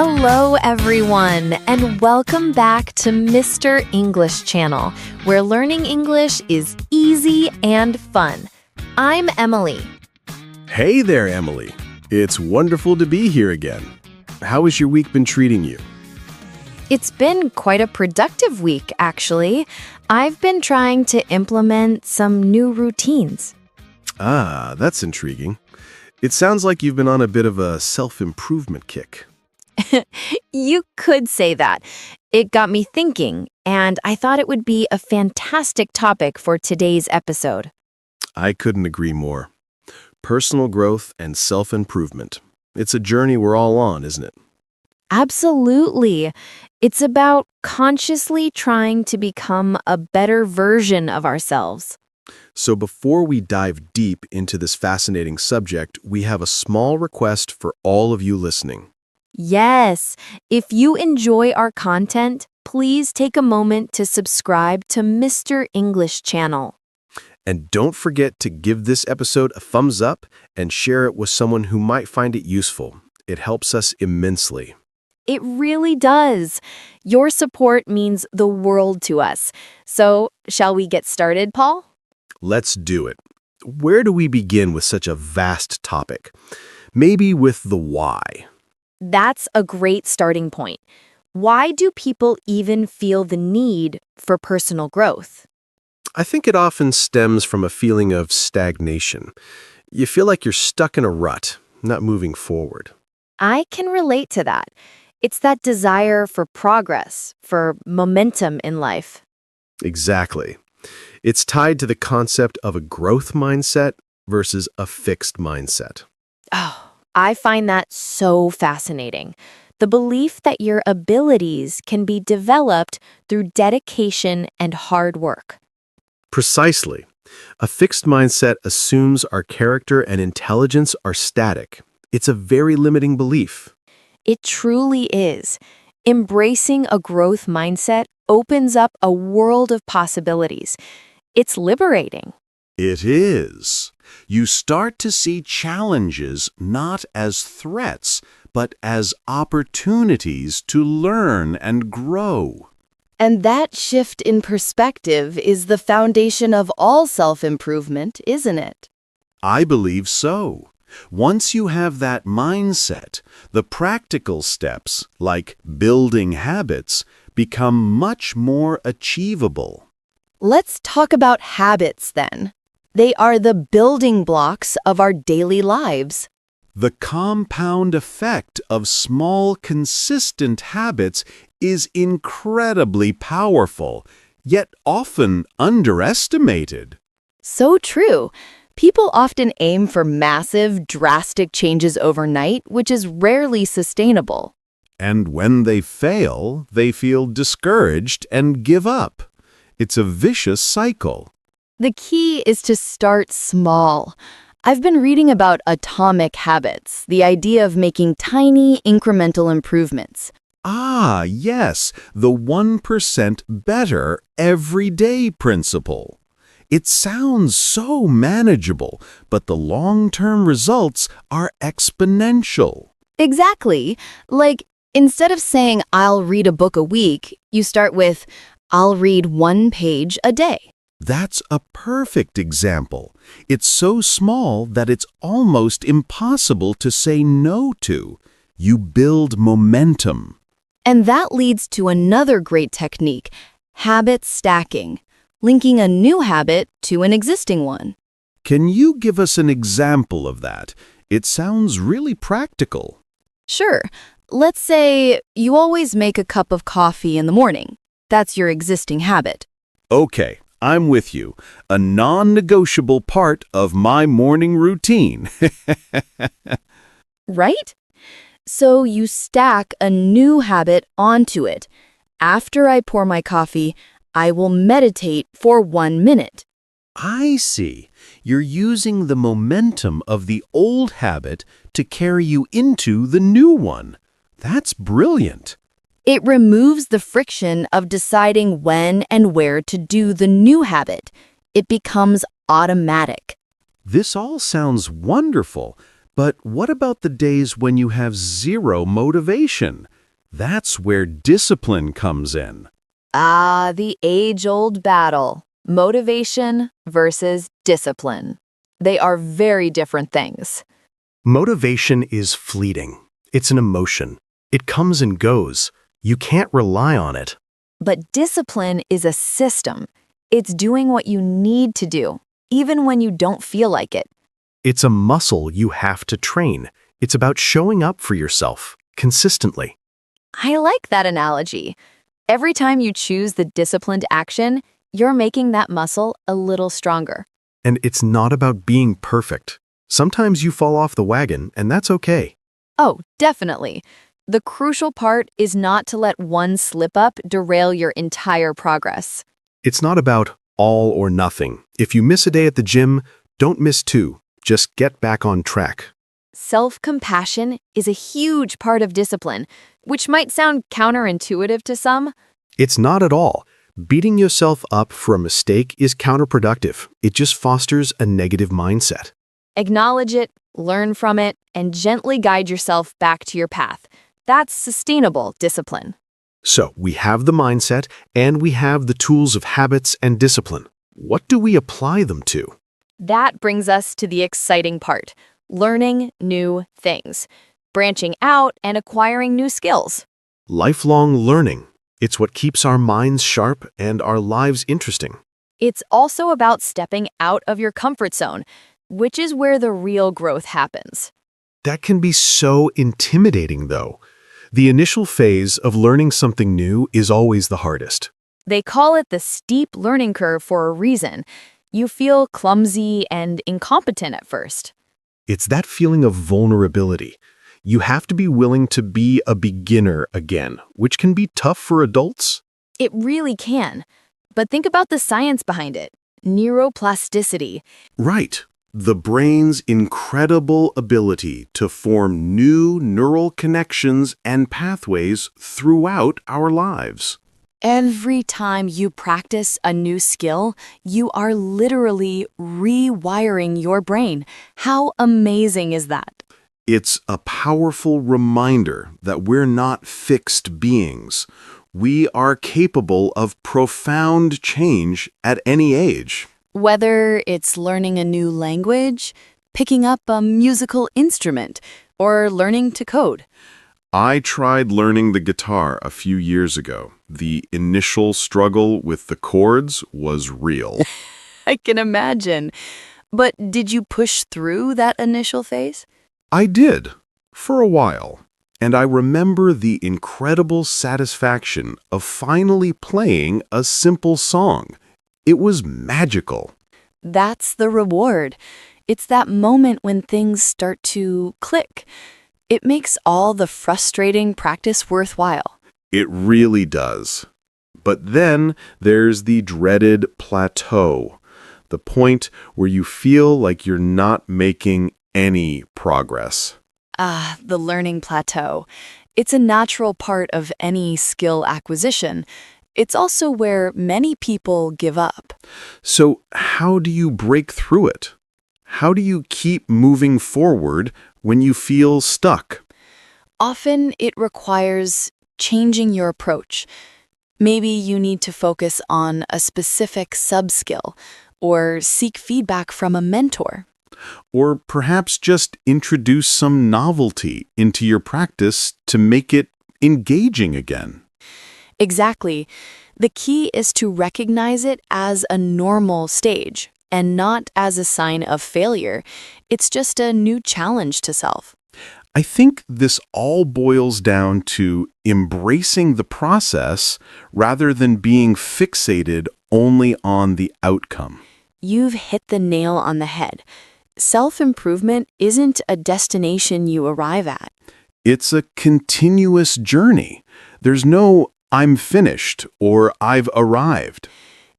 Hello, everyone, and welcome back to Mr. English Channel, where learning English is easy and fun. I'm Emily. Hey there, Emily. It's wonderful to be here again. How has your week been treating you? It's been quite a productive week, actually. I've been trying to implement some new routines. Ah, that's intriguing. It sounds like you've been on a bit of a self-improvement kick. You could say that. It got me thinking, and I thought it would be a fantastic topic for today's episode. I couldn't agree more. Personal growth and self-improvement. It's a journey we're all on, isn't it? Absolutely. It's about consciously trying to become a better version of ourselves. So before we dive deep into this fascinating subject, we have a small request for all of you listening. Yes, if you enjoy our content, please take a moment to subscribe to Mr. English Channel. And don't forget to give this episode a thumbs up and share it with someone who might find it useful. It helps us immensely. It really does. Your support means the world to us. So, shall we get started, Paul? Let's do it. Where do we begin with such a vast topic? Maybe with the why. That's a great starting point. Why do people even feel the need for personal growth? I think it often stems from a feeling of stagnation. You feel like you're stuck in a rut, not moving forward. I can relate to that. It's that desire for progress, for momentum in life. Exactly. It's tied to the concept of a growth mindset versus a fixed mindset. Oh, I find that so fascinating. The belief that your abilities can be developed through dedication and hard work. Precisely. A fixed mindset assumes our character and intelligence are static. It's a very limiting belief. It truly is. Embracing a growth mindset opens up a world of possibilities. It's liberating. It is. You start to see challenges not as threats, but as opportunities to learn and grow. And that shift in perspective is the foundation of all self-improvement, isn't it? I believe so. Once you have that mindset, the practical steps, like building habits, become much more achievable. Let's talk about habits then. They are the building blocks of our daily lives. The compound effect of small, consistent habits is incredibly powerful, yet often underestimated. So true. People often aim for massive, drastic changes overnight, which is rarely sustainable. And when they fail, they feel discouraged and give up. It's a vicious cycle. The key is to start small. I've been reading about atomic habits, the idea of making tiny, incremental improvements. Ah, yes, the 1% better every day principle. It sounds so manageable, but the long-term results are exponential. Exactly. Like, instead of saying, I'll read a book a week, you start with, I'll read 1 page a day. That's a perfect example. It's so small that it's almost impossible to say no to. You build momentum. And that leads to another great technique, habit stacking, linking a new habit to an existing one. Can you give us an example of that? It sounds really practical. Sure. Let's say you always make a cup of coffee in the morning. That's your existing habit. Okay, I'm with you. A non-negotiable part of my morning routine. Right? So you stack a new habit onto it. After I pour my coffee, I will meditate for 1 minute. I see. You're using the momentum of the old habit to carry you into the new one. That's brilliant. It removes the friction of deciding when and where to do the new habit. It becomes automatic. This all sounds wonderful, But what about the days when you have zero motivation? That's where discipline comes in. Ah, the age-old battle. Motivation versus discipline. They are very different things. Motivation is fleeting. It's an emotion. It comes and goes. You can't rely on it. But discipline is a system. It's doing what you need to do, even when you don't feel like it. It's a muscle you have to train. It's about showing up for yourself consistently. I like that analogy. Every time you choose the disciplined action, you're making that muscle a little stronger. And it's not about being perfect. Sometimes you fall off the wagon, and that's okay. Oh, definitely. The crucial part is not to let one slip-up derail your entire progress. It's not about all or nothing. If you miss a day at the gym, don't miss two. Just get back on track. Self-compassion is a huge part of discipline, which might sound counterintuitive to some. It's not at all. Beating yourself up for a mistake is counterproductive. It just fosters a negative mindset. Acknowledge it, learn from it, and gently guide yourself back to your path. That's sustainable discipline. So we have the mindset and we have the tools of habits and discipline. What do we apply them to? That brings us to the exciting part, learning new things, branching out and acquiring new skills. Lifelong learning. It's what keeps our minds sharp and our lives interesting. It's also about stepping out of your comfort zone, which is where the real growth happens. That can be so intimidating, though. The initial phase of learning something new is always the hardest. They call it the steep learning curve for a reason. You feel clumsy and incompetent at first. It's that feeling of vulnerability. You have to be willing to be a beginner again, which can be tough for adults. It really can. But think about the science behind it. Neuroplasticity. Right. The brain's incredible ability to form new neural connections and pathways throughout our lives. Every time you practice a new skill, you are literally rewiring your brain. How amazing is that? It's a powerful reminder that we're not fixed beings. We are capable of profound change at any age. Whether it's learning a new language, picking up a musical instrument, or learning to code. I tried learning the guitar a few years ago. The initial struggle with the chords was real. I can imagine. But did you push through that initial phase? I did, for a while. And I remember the incredible satisfaction of finally playing a simple song. It was magical. That's the reward. It's that moment when things start to click. It makes all the frustrating practice worthwhile. It really does. But then there's the dreaded plateau, the point where you feel like you're not making any progress. Ah, the learning plateau. It's a natural part of any skill acquisition. It's also where many people give up. So how do you break through it? How do you keep moving forward when you feel stuck? Often it requires changing your approach. Maybe you need to focus on a specific sub-skill or seek feedback from a mentor. Or perhaps just introduce some novelty into your practice to make it engaging again. Exactly. The key is to recognize it as a normal stage and not as a sign of failure. It's just a new challenge to self. I think this all boils down to embracing the process rather than being fixated only on the outcome. You've hit the nail on the head. Self-improvement isn't a destination you arrive at. It's a continuous journey. There's no "I'm finished" or "I've arrived."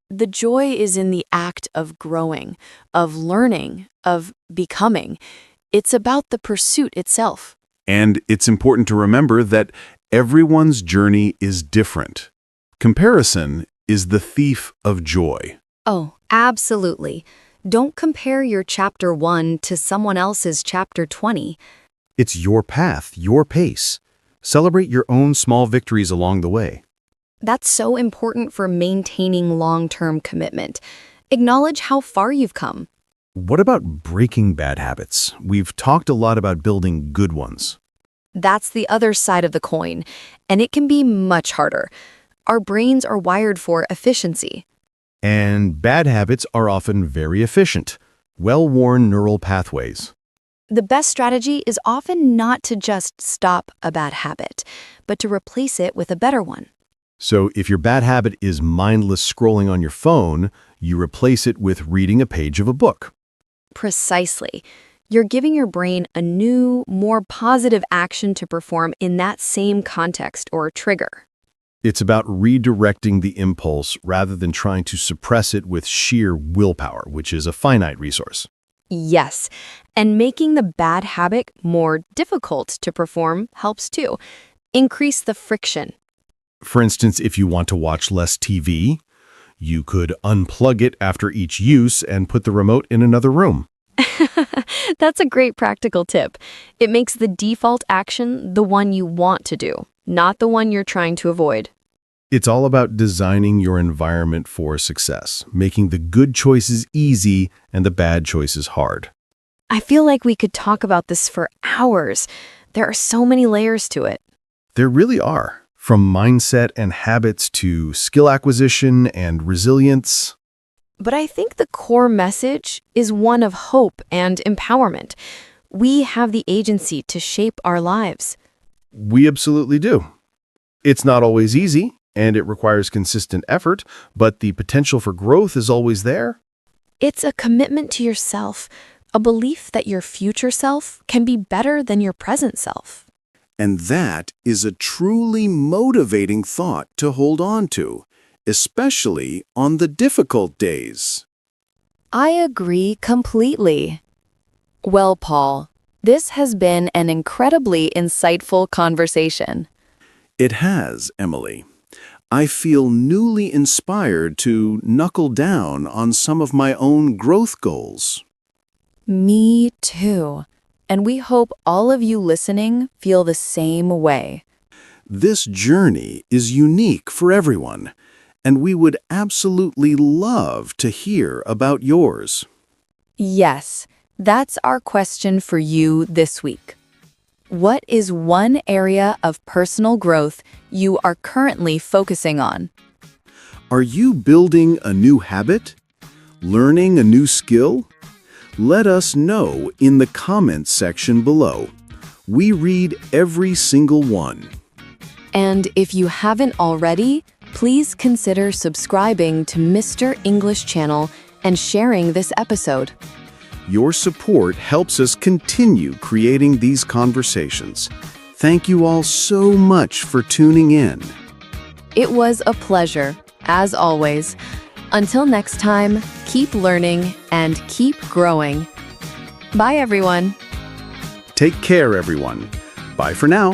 The joy is in the act of growing, of learning, of becoming. It's about the pursuit itself. And it's important to remember that everyone's journey is different. Comparison is the thief of joy. Oh, absolutely. Don't compare your chapter 1 to someone else's chapter 20. It's your path, your pace. Celebrate your own small victories along the way. That's so important for maintaining long-term commitment. Acknowledge how far you've come. What about breaking bad habits? We've talked a lot about building good ones. That's the other side of the coin, and it can be much harder. Our brains are wired for efficiency. And bad habits are often very efficient, well-worn neural pathways. The best strategy is often not to just stop a bad habit, but to replace it with a better one. So if your bad habit is mindless scrolling on your phone, you replace it with reading a page of a book. Precisely. You're giving your brain a new, more positive action to perform in that same context or trigger. It's about redirecting the impulse rather than trying to suppress it with sheer willpower, which is a finite resource. Yes, and making the bad habit more difficult to perform helps too. Increase the friction. For instance, if you want to watch less TV, you could unplug it after each use and put the remote in another room. That's a great practical tip. It makes the default action the one you want to do, not the one you're trying to avoid. It's all about designing your environment for success, making the good choices easy and the bad choices hard. I feel like we could talk about this for hours. There are so many layers to it. There really are, from mindset and habits to skill acquisition and resilience. But I think the core message is one of hope and empowerment. We have the agency to shape our lives. We absolutely do. It's not always easy, and it requires consistent effort, but the potential for growth is always there. It's a commitment to yourself, a belief that your future self can be better than your present self. And that is a truly motivating thought to hold on to, especially on the difficult days. I agree completely. Well, Paul, this has been an incredibly insightful conversation. It has, Emily. I feel newly inspired to knuckle down on some of my own growth goals. Me too. And we hope all of you listening feel the same way. This journey is unique for everyone, and we would absolutely love to hear about yours. Yes, that's our question for you this week. What is one area of personal growth you are currently focusing on? Are you building a new habit? Learning a new skill? Let us know in the comments section below. We read every single one. And if you haven't already, please consider subscribing to Mr. English Channel and sharing this episode. Your support helps us continue creating these conversations. Thank you all so much for tuning in. It was a pleasure, as always. Until next time, keep learning and keep growing. Bye, everyone. Take care, everyone. Bye for now.